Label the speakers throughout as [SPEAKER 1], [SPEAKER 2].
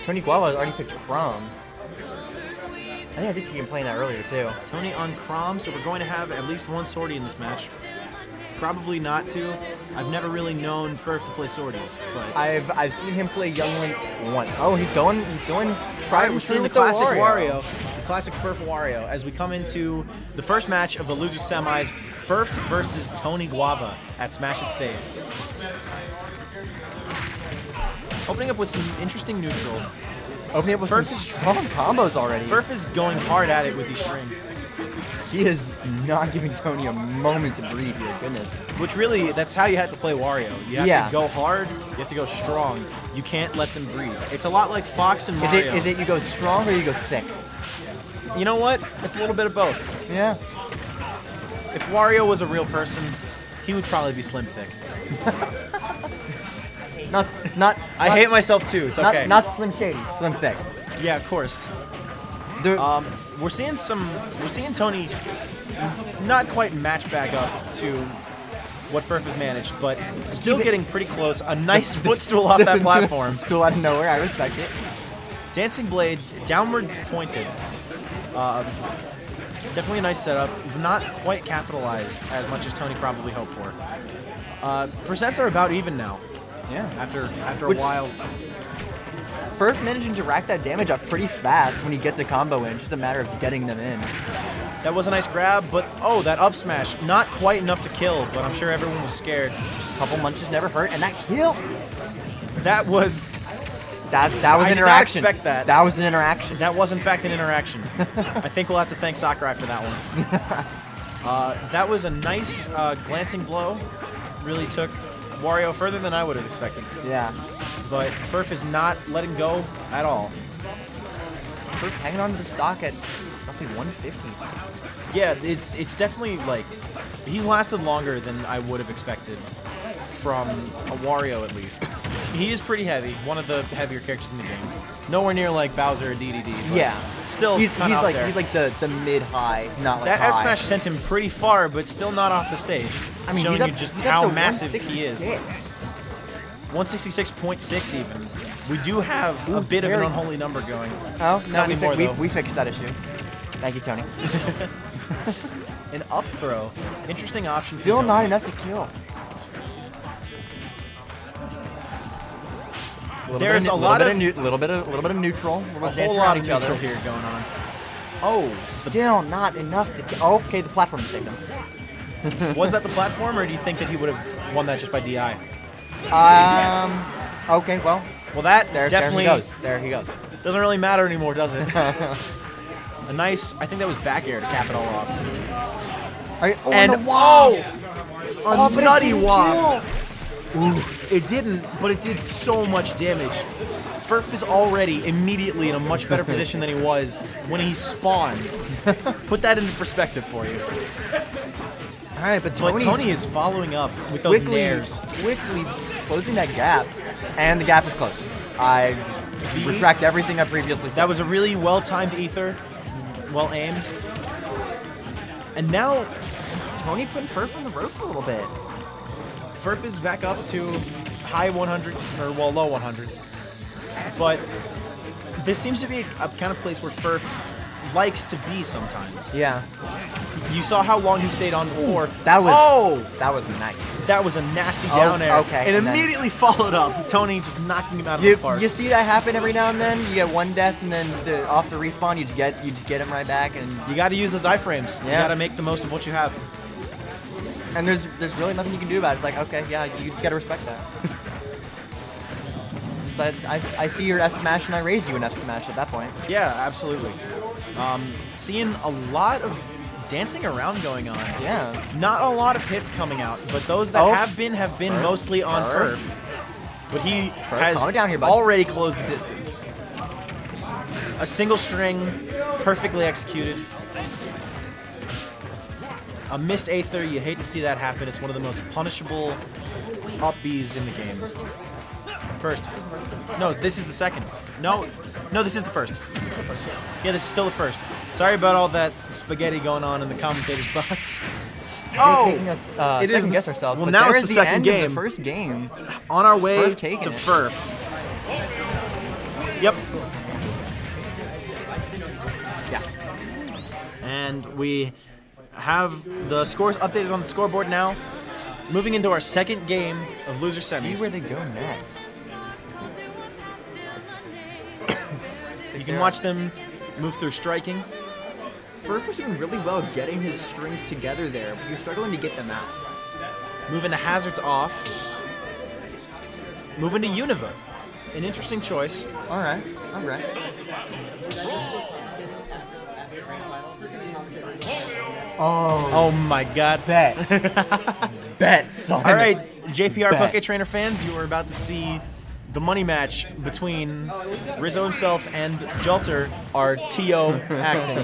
[SPEAKER 1] Tony Guava already picked Chrome. I think I did see him playing that earlier, too.
[SPEAKER 2] Tony on Crom, so we're going to have at least one sortie in this match. Probably not two. I've never really known Ferf to play sorties, but
[SPEAKER 1] I've seen him play Young Link once. Oh, he's going. Try.
[SPEAKER 2] we're seeing the classic Wario, the classic Ferf Wario, as we come into the first match of the losers semis. Ferf versus Tony Guava at Smash It Stage. Opening up with some interesting neutral.
[SPEAKER 1] Opening up with some strong combos already.
[SPEAKER 2] Ferf is going hard at it with these strings.
[SPEAKER 1] He is not giving Tony a moment to breathe here, goodness.
[SPEAKER 2] Which really, that's how you have to play Wario. You have to go hard, you have to go strong. You can't let them breathe. It's a lot like Fox and Mario.
[SPEAKER 1] Is it you go strong or you go thick?
[SPEAKER 2] You know what? It's a little bit of both.
[SPEAKER 1] Yeah.
[SPEAKER 2] If Wario was a real person, he would probably be slim thick.
[SPEAKER 1] I
[SPEAKER 2] hate myself too. It's okay.
[SPEAKER 1] Not Slim Shady, Slim Thick.
[SPEAKER 2] Yeah, of course. We're seeing Tony not quite match back up to what Ferf has managed, but still getting pretty close. A nice footstool off that platform.
[SPEAKER 1] Still out of nowhere. I respect it.
[SPEAKER 2] Dancing Blade, downward pointed. Definitely a nice setup. Not quite capitalized as much as Tony probably hoped for. Percents are about even now.
[SPEAKER 1] Yeah.
[SPEAKER 2] After a while.
[SPEAKER 1] Ferf managing to rack that damage up pretty fast when he gets a combo in. Just a matter of getting them in.
[SPEAKER 2] That was a nice grab, but that up smash, not quite enough to kill, but I'm sure everyone was scared.
[SPEAKER 1] A couple munches never hurt, and that kills.
[SPEAKER 2] That was...
[SPEAKER 1] That was an interaction.
[SPEAKER 2] I did not expect that.
[SPEAKER 1] That was an interaction.
[SPEAKER 2] That was, in fact, an interaction. I think we'll have to thank Sakurai for that one. That was a nice glancing blow. Really took Wario further than I would have expected.
[SPEAKER 1] Yeah.
[SPEAKER 2] But Ferf is not letting go at all.
[SPEAKER 1] Ferf hanging on to the stock at roughly 150.
[SPEAKER 2] Yeah, it's definitely like he's lasted longer than I would have expected from a Wario at least. He is pretty heavy, one of the heavier characters in the game. Nowhere near like Bowser or DDD.
[SPEAKER 1] Yeah.
[SPEAKER 2] Still
[SPEAKER 1] he's
[SPEAKER 2] like
[SPEAKER 1] there. He's like the mid-high, not like
[SPEAKER 2] that
[SPEAKER 1] high.
[SPEAKER 2] F smash sent him pretty far, but still not off the stage.
[SPEAKER 1] I mean,
[SPEAKER 2] showing
[SPEAKER 1] he's
[SPEAKER 2] you just how massive he is. 166.6 even. We do have a bit of an unholy number going.
[SPEAKER 1] Oh, no,
[SPEAKER 2] not anymore,
[SPEAKER 1] we fixed that issue. Thank you, Tony.
[SPEAKER 2] An up throw. Interesting option.
[SPEAKER 1] Still not enough to kill.
[SPEAKER 2] There's a little
[SPEAKER 1] bit of neutral.
[SPEAKER 2] A whole lot of neutral here going on. Oh,
[SPEAKER 1] still not enough to kill. Oh, okay, the platform saved him.
[SPEAKER 2] Was that the platform, or do you think that he would have won that just by DI?
[SPEAKER 1] Okay, well.
[SPEAKER 2] Well, that definitely...
[SPEAKER 1] There he goes.
[SPEAKER 2] Doesn't really matter anymore, does it? A nice... I think that was back air to cap it all off.
[SPEAKER 1] And the waft!
[SPEAKER 2] A nutty waft! Ooh. It didn't, but it did so much damage. Ferf is already immediately in a much better position than he was when he spawned. Put that into perspective for you.
[SPEAKER 1] All right, but
[SPEAKER 2] Tony is following up with those nairs.
[SPEAKER 1] Quickly closing that gap, and the gap is closed. I retract everything I previously said.
[SPEAKER 2] That was a really well-timed ether, well-aimed. And now,
[SPEAKER 1] Tony putting Ferf on the ropes a little bit.
[SPEAKER 2] Ferf is back up to high 100s, or well, low 100s. But this seems to be a kind of place where Ferf likes to be sometimes.
[SPEAKER 1] Yeah.
[SPEAKER 2] You saw how long he stayed on before.
[SPEAKER 1] That was nice.
[SPEAKER 2] That was a nasty down air.
[SPEAKER 1] Okay.
[SPEAKER 2] And immediately followed up. Tony just knocking him out of the park.
[SPEAKER 1] You see that happen every now and then. You get one death, and then off the respawn, you just get him right back. And
[SPEAKER 2] you got to use those iframes. Yeah. You got to make the most of what you have.
[SPEAKER 1] And there's really nothing you can do about it. It's like, okay, yeah, you got to respect that. So I see your F smash, and I raise you an F smash at that point.
[SPEAKER 2] Yeah, absolutely. Seeing a lot of dancing around going on.
[SPEAKER 1] Yeah.
[SPEAKER 2] Not a lot of hits coming out, but those that have been mostly on Ferf. But he has already closed the distance. A single string, perfectly executed. A missed Aether, you hate to see that happen. It's one of the most punishable up Bs in the game. First. No, this is the second. No, this is the first. Yeah, this is still the first. Sorry about all that spaghetti going on in the commentator's box. Oh!
[SPEAKER 1] It is guess ourselves.
[SPEAKER 2] Well,
[SPEAKER 1] but
[SPEAKER 2] now it's the second game.
[SPEAKER 1] The first game.
[SPEAKER 2] On our way to
[SPEAKER 1] Ferf.
[SPEAKER 2] Yep.
[SPEAKER 1] Yeah.
[SPEAKER 2] And we have the scores updated on the scoreboard now. Moving into our second game of loser semis.
[SPEAKER 1] See where they go next.
[SPEAKER 2] You can watch them move through striking.
[SPEAKER 3] Ferf was doing really well getting his strings together there, but he was struggling to get them out.
[SPEAKER 2] Moving to hazards off. Moving to Univa. An interesting choice.
[SPEAKER 1] All right.
[SPEAKER 2] Oh my god.
[SPEAKER 1] Bet, son.
[SPEAKER 2] All right, JPR
[SPEAKER 1] Bet.
[SPEAKER 2] Poké Trainer fans, you are about to see the money match between Rizzo himself and Jelter, our TO acting.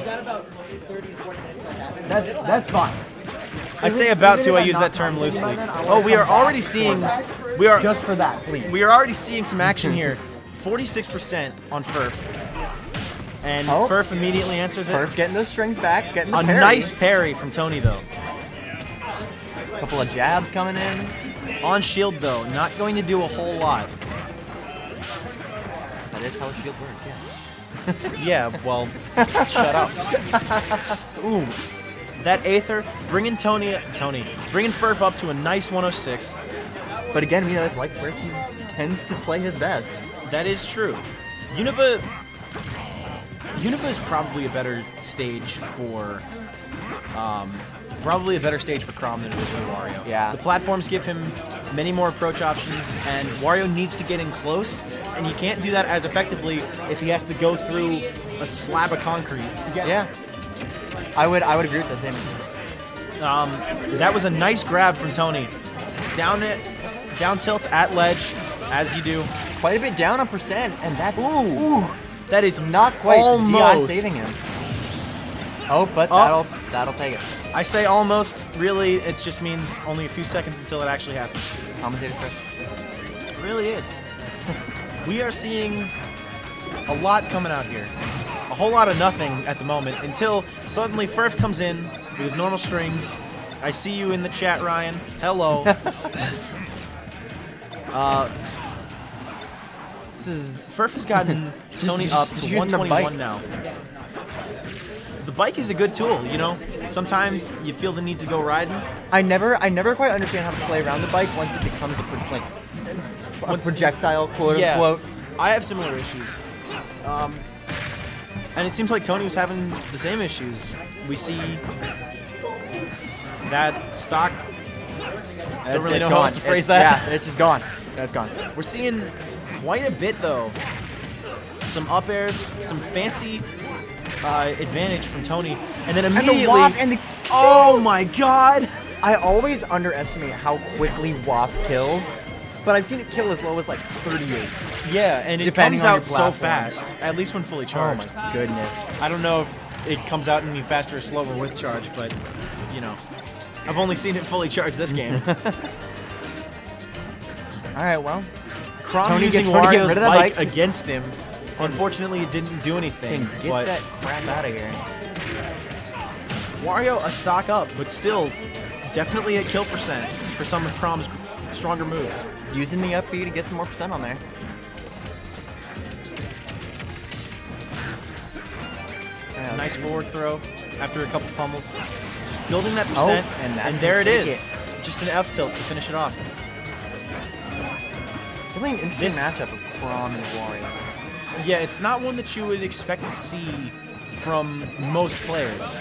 [SPEAKER 1] That's fine.
[SPEAKER 2] I say about to, I use that term loosely. Oh, we are already seeing,
[SPEAKER 1] Just for that, please.
[SPEAKER 2] we are already seeing some action here. 46% on Ferf. And
[SPEAKER 1] Oh.
[SPEAKER 2] Ferf immediately answers it.
[SPEAKER 1] Ferf getting those strings back, getting the
[SPEAKER 2] A
[SPEAKER 1] parry.
[SPEAKER 2] nice parry from Tony, though.
[SPEAKER 1] Couple of jabs coming in.
[SPEAKER 2] On shield, though, not going to do a whole lot.
[SPEAKER 1] That is how shield works, yeah.
[SPEAKER 2] Yeah, well, shut up. Ooh, that Aether, bringing bringing Ferf up to a nice 106.
[SPEAKER 1] But again, that's like where he tends to play his best.
[SPEAKER 2] That is true. Univa is probably a better stage for, Chrom than it is for Wario.
[SPEAKER 1] Yeah.
[SPEAKER 2] The platforms give him many more approach options, and Wario needs to get in close, and he can't do that as effectively if he has to go through a slab of concrete to get.
[SPEAKER 1] Yeah. I would agree with the same.
[SPEAKER 2] That was a nice grab from Tony. Down tilts at ledge, as you do.
[SPEAKER 1] Quite a bit down on percent, and that's
[SPEAKER 2] That is
[SPEAKER 1] not quite
[SPEAKER 2] almost
[SPEAKER 1] DI saving him. Oh, but that'll take it.
[SPEAKER 2] I say almost. Really, it just means only a few seconds until it actually happens.
[SPEAKER 1] It's a commentator trick.
[SPEAKER 2] It really is. We are seeing a lot coming out here. A whole lot of nothing at the moment until suddenly Ferf comes in with his normal strings. I see you in the chat, Ryan. Hello. Ferf has gotten Tony up to
[SPEAKER 1] using the
[SPEAKER 2] 121
[SPEAKER 1] bike.
[SPEAKER 2] now. The bike is a good tool, you know? Sometimes you feel the need to go riding.
[SPEAKER 1] I never quite understand how to play around the bike once it becomes a projectile, quote unquote.
[SPEAKER 2] I have similar issues. And it seems like Tony was having the same issues. We see that stock. I don't really know how else to phrase that.
[SPEAKER 1] Yeah, it's just gone. That's gone.
[SPEAKER 2] We're seeing quite a bit, though. Some up airs, some fancy advantage from Tony, and then immediately.
[SPEAKER 1] And the WAP and the
[SPEAKER 2] oh my god!
[SPEAKER 1] I always underestimate how quickly WAP kills, but I've seen it kill as low as like 38.
[SPEAKER 2] Yeah, and it
[SPEAKER 1] Depending
[SPEAKER 2] comes
[SPEAKER 1] on
[SPEAKER 2] out
[SPEAKER 1] your
[SPEAKER 2] so
[SPEAKER 1] platform.
[SPEAKER 2] fast, at least when fully charged.
[SPEAKER 1] Oh my goodness.
[SPEAKER 2] I don't know if it comes out any faster or slower with charge, but, you know, I've only seen it fully charged this game.
[SPEAKER 1] All right, well,
[SPEAKER 2] Chrom
[SPEAKER 1] Tony
[SPEAKER 2] using
[SPEAKER 1] gets rid of
[SPEAKER 2] Wario's
[SPEAKER 1] the
[SPEAKER 2] bike
[SPEAKER 1] bike.
[SPEAKER 2] against him. Unfortunately, it didn't do anything.
[SPEAKER 1] get
[SPEAKER 2] But
[SPEAKER 1] that crap out of here.
[SPEAKER 2] Wario a stock up, but still definitely at kill percent for some of Chrom's stronger moves.
[SPEAKER 1] Using the up B to get some more percent on there. Yeah,
[SPEAKER 2] Nice forward throw after a couple pummels. Just building that percent,
[SPEAKER 1] and
[SPEAKER 2] there it
[SPEAKER 1] gonna
[SPEAKER 2] is.
[SPEAKER 1] take
[SPEAKER 2] Just an F tilt to finish it off.
[SPEAKER 1] Really an interesting
[SPEAKER 2] This-
[SPEAKER 1] matchup of Chrom and Wario.
[SPEAKER 2] Yeah, it's not one that you would expect to see from most players.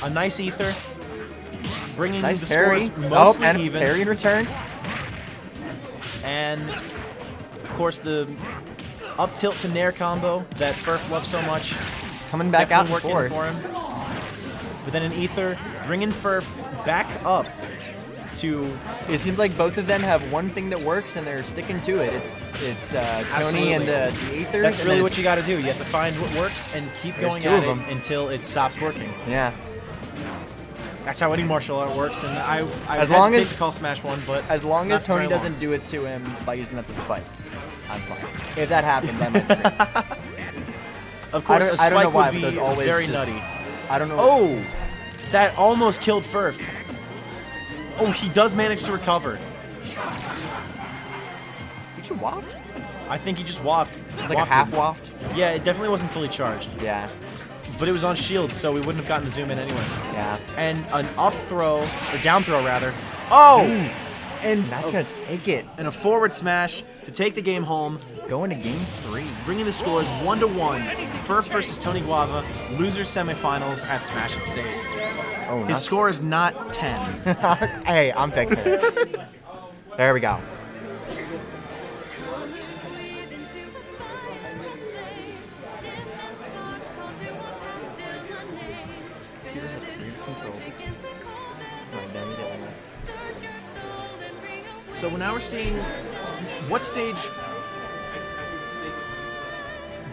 [SPEAKER 2] A nice ether, bringing
[SPEAKER 1] Nice
[SPEAKER 2] the
[SPEAKER 1] parry.
[SPEAKER 2] scores mostly
[SPEAKER 1] and
[SPEAKER 2] even.
[SPEAKER 1] parry in return.
[SPEAKER 2] And, of course, the up tilt to nair combo that Ferf loves so much.
[SPEAKER 1] Coming back out
[SPEAKER 2] Definitely
[SPEAKER 1] in
[SPEAKER 2] working
[SPEAKER 1] force.
[SPEAKER 2] for him. But then an ether, bringing Ferf back up to...
[SPEAKER 1] It seems like both of them have one thing that works, and they're sticking to it. It's Tony and the Aethers.
[SPEAKER 2] That's
[SPEAKER 1] and
[SPEAKER 2] really
[SPEAKER 1] then
[SPEAKER 2] what you got to do. You have to find what works and keep
[SPEAKER 1] There's
[SPEAKER 2] going
[SPEAKER 1] two
[SPEAKER 2] at
[SPEAKER 1] of
[SPEAKER 2] it
[SPEAKER 1] them.
[SPEAKER 2] until it stops working.
[SPEAKER 1] Yeah.
[SPEAKER 2] That's how any martial art works, and I
[SPEAKER 1] As long
[SPEAKER 2] hesitate
[SPEAKER 1] as-
[SPEAKER 2] to call Smash 1, but
[SPEAKER 1] As long
[SPEAKER 2] not
[SPEAKER 1] as
[SPEAKER 2] for
[SPEAKER 1] Tony
[SPEAKER 2] very long.
[SPEAKER 1] doesn't do it to him by using that to spike, I'm fine. If that happened, that might scream.
[SPEAKER 2] Of course, a
[SPEAKER 1] I don't know
[SPEAKER 2] spike
[SPEAKER 1] why,
[SPEAKER 2] would
[SPEAKER 1] but
[SPEAKER 2] be
[SPEAKER 1] those always
[SPEAKER 2] very
[SPEAKER 1] just-
[SPEAKER 2] nutty.
[SPEAKER 1] I don't know.
[SPEAKER 2] Oh, that almost killed Ferf. Oh, he does manage to recover.
[SPEAKER 1] You should walk.
[SPEAKER 2] I think he just waffed.
[SPEAKER 1] It's like a half waft.
[SPEAKER 2] Yeah, it definitely wasn't fully charged.
[SPEAKER 1] Yeah.
[SPEAKER 2] But it was on shield, so we wouldn't have gotten the zoom in anyway.
[SPEAKER 1] Yeah.
[SPEAKER 2] And an up throw, or down throw rather. Oh! And
[SPEAKER 1] That's going to take it.
[SPEAKER 2] and a forward smash to take the game home,
[SPEAKER 1] Going to game 3.
[SPEAKER 2] bringing the scores 1-1. Ferf versus Tony Guava, losers semifinals at Smash It State.
[SPEAKER 1] Oh,
[SPEAKER 2] His score is not 10.
[SPEAKER 1] Hey, I'm fixing it. There we go.
[SPEAKER 2] So now we're seeing what stage.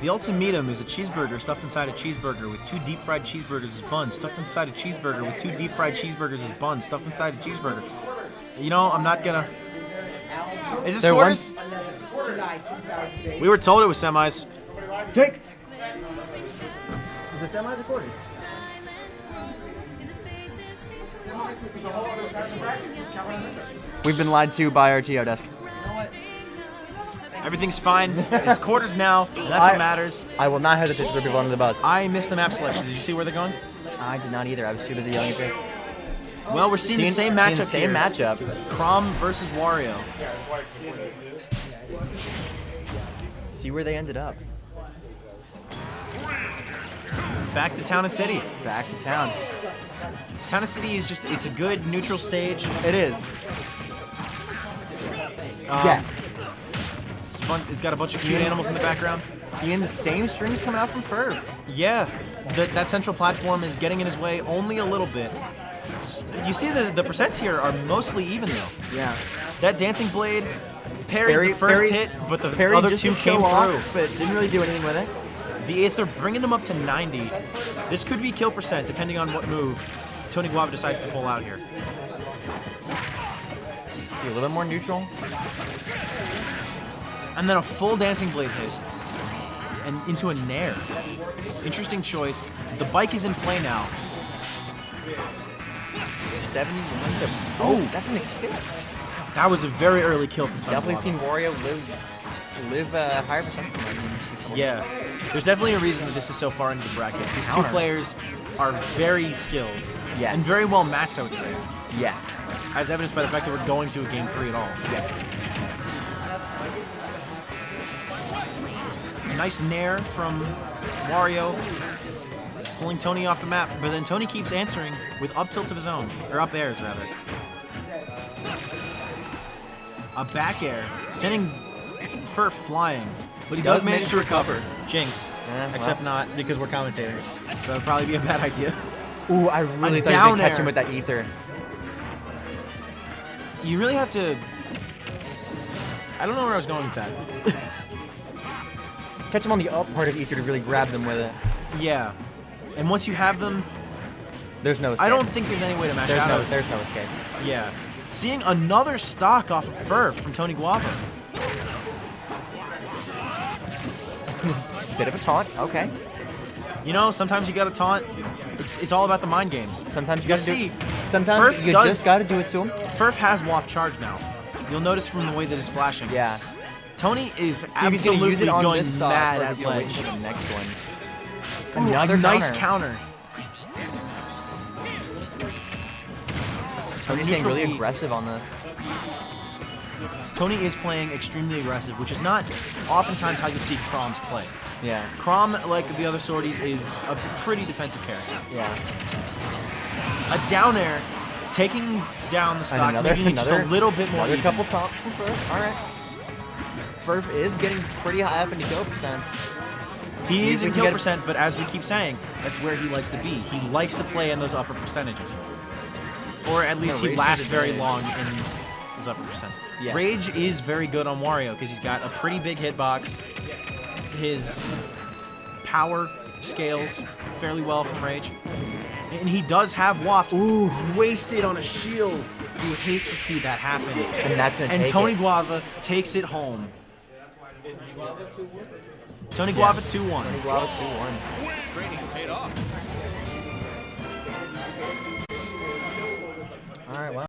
[SPEAKER 2] The ultimatum is a cheeseburger stuffed inside a cheeseburger with 2 deep fried cheeseburgers as buns, stuffed inside a cheeseburger with 2 deep fried cheeseburgers as buns, stuffed inside a cheeseburger. You know, I'm not gonna. Is this quarters? We were told it was semis.
[SPEAKER 1] Jake! Is it semis or quarters? We've been lied to by our TO desk.
[SPEAKER 2] Everything's fine. It's quarters now, and that's what matters.
[SPEAKER 1] I will not hesitate to throw people under the bus.
[SPEAKER 2] I missed the map selection. Did you see where they're going?
[SPEAKER 1] I did not either. I was too busy yelling at you.
[SPEAKER 2] Well, we're seeing the same matchup
[SPEAKER 1] Same
[SPEAKER 2] here.
[SPEAKER 1] matchup.
[SPEAKER 2] Crom versus Wario.
[SPEAKER 1] See where they ended up.
[SPEAKER 2] Back to Town and City.
[SPEAKER 1] Back to town.
[SPEAKER 2] Town and City is just, it's a good neutral stage.
[SPEAKER 1] It is. Yes.
[SPEAKER 2] It's got a bunch of cute animals in the background.
[SPEAKER 1] Seeing the same strings coming out from Ferf.
[SPEAKER 2] Yeah, that central platform is getting in his way only a little bit. You see the percents here are mostly even though.
[SPEAKER 1] Yeah.
[SPEAKER 2] That Dancing Blade parried the first hit, but the other
[SPEAKER 1] just
[SPEAKER 2] 2
[SPEAKER 1] to show
[SPEAKER 2] came
[SPEAKER 1] off,
[SPEAKER 2] through.
[SPEAKER 1] but didn't really do anything with it.
[SPEAKER 2] The Aether bringing them up to 90. This could be kill percent depending on what move Tony Guava decides to pull out here.
[SPEAKER 1] See, a little bit more neutral.
[SPEAKER 2] And then a full Dancing Blade hit. And into a Nair. Interesting choice. The bike is in play now.
[SPEAKER 1] 71 to... Oh, that's gonna kill.
[SPEAKER 2] That was a very early kill from Tony
[SPEAKER 1] Definitely
[SPEAKER 2] Guava.
[SPEAKER 1] seen Wario live higher percent than him.
[SPEAKER 2] Yeah. There's definitely a reason that this is so far into the bracket. These 2
[SPEAKER 1] Counter.
[SPEAKER 2] players are very skilled.
[SPEAKER 1] Yes.
[SPEAKER 2] And very well matched, I would say.
[SPEAKER 1] Yes.
[SPEAKER 2] As evidenced by the fact that we're going to a game 3 at all.
[SPEAKER 1] Yes.
[SPEAKER 2] A nice nair from Wario, pulling Tony off the map, but then Tony keeps answering with up tilts of his own, or up airs rather. A back air, sending Ferf flying, but he does manage to recover. Jinx,
[SPEAKER 1] Yeah,
[SPEAKER 2] except not because we're commentators, so that'd probably be a bad idea.
[SPEAKER 1] Ooh, I really thought you
[SPEAKER 2] down
[SPEAKER 1] could catch
[SPEAKER 2] air.
[SPEAKER 1] him with that ether.
[SPEAKER 2] You really have to. I don't know where I was going with that.
[SPEAKER 1] Catch him on the up part of ether to really grab them with it.
[SPEAKER 2] Yeah, and once you have them,
[SPEAKER 1] There's no escape.
[SPEAKER 2] I don't think there's any way to match out.
[SPEAKER 1] There's no escape.
[SPEAKER 2] Yeah. Seeing another stock off of Ferf from Tony Guava.
[SPEAKER 1] Bit of a taunt. Okay.
[SPEAKER 2] You know, sometimes you gotta taunt. It's all about the mind games.
[SPEAKER 1] Sometimes you
[SPEAKER 2] You'll
[SPEAKER 1] gotta
[SPEAKER 2] see,
[SPEAKER 1] do. Sometimes
[SPEAKER 2] Ferf
[SPEAKER 1] you
[SPEAKER 2] does-
[SPEAKER 1] just gotta do it to him.
[SPEAKER 2] Ferf has waft charge now. You'll notice from the way that it's flashing.
[SPEAKER 1] Yeah.
[SPEAKER 2] Tony is
[SPEAKER 1] See if he's gonna
[SPEAKER 2] absolutely
[SPEAKER 1] use it on
[SPEAKER 2] going
[SPEAKER 1] this stock,
[SPEAKER 2] mad
[SPEAKER 1] or
[SPEAKER 2] at
[SPEAKER 1] if he's gonna wait
[SPEAKER 2] ledge.
[SPEAKER 1] for the next one.
[SPEAKER 2] Ooh,
[SPEAKER 1] Another
[SPEAKER 2] a nice counter.
[SPEAKER 1] Tony's getting really
[SPEAKER 2] Neutral E.
[SPEAKER 1] aggressive on this.
[SPEAKER 2] Tony is playing extremely aggressive, which is not oftentimes how you see Chroms play.
[SPEAKER 1] Yeah.
[SPEAKER 2] Chrom, like the other sorties, is a pretty defensive character.
[SPEAKER 1] Yeah.
[SPEAKER 2] A down air, taking down the stocks, making it just a little bit more
[SPEAKER 1] Another
[SPEAKER 2] even.
[SPEAKER 1] couple taunts from Ferf. All right. Ferf is getting pretty high up into kill percents.
[SPEAKER 2] He
[SPEAKER 1] See
[SPEAKER 2] is
[SPEAKER 1] if we
[SPEAKER 2] in
[SPEAKER 1] can
[SPEAKER 2] kill
[SPEAKER 1] get-
[SPEAKER 2] percent, but as we keep saying, that's where he likes to be. He likes to play in those upper percentages. Or at least he
[SPEAKER 1] Rage
[SPEAKER 2] lasts
[SPEAKER 1] is
[SPEAKER 2] very
[SPEAKER 1] Rage.
[SPEAKER 2] long in his upper percents.
[SPEAKER 1] Yes.
[SPEAKER 2] Rage is very good on Wario because he's got a pretty big hitbox. His power scales fairly well from Rage. And he does have waft. Ooh, wasted on a shield. You would hate to see that happen.
[SPEAKER 1] And that's gonna
[SPEAKER 2] And
[SPEAKER 1] take
[SPEAKER 2] Tony
[SPEAKER 1] it.
[SPEAKER 2] Guava takes it home. Tony Guava 2-1.
[SPEAKER 1] Guava 2-1.
[SPEAKER 4] Training paid off.
[SPEAKER 1] All right, wow.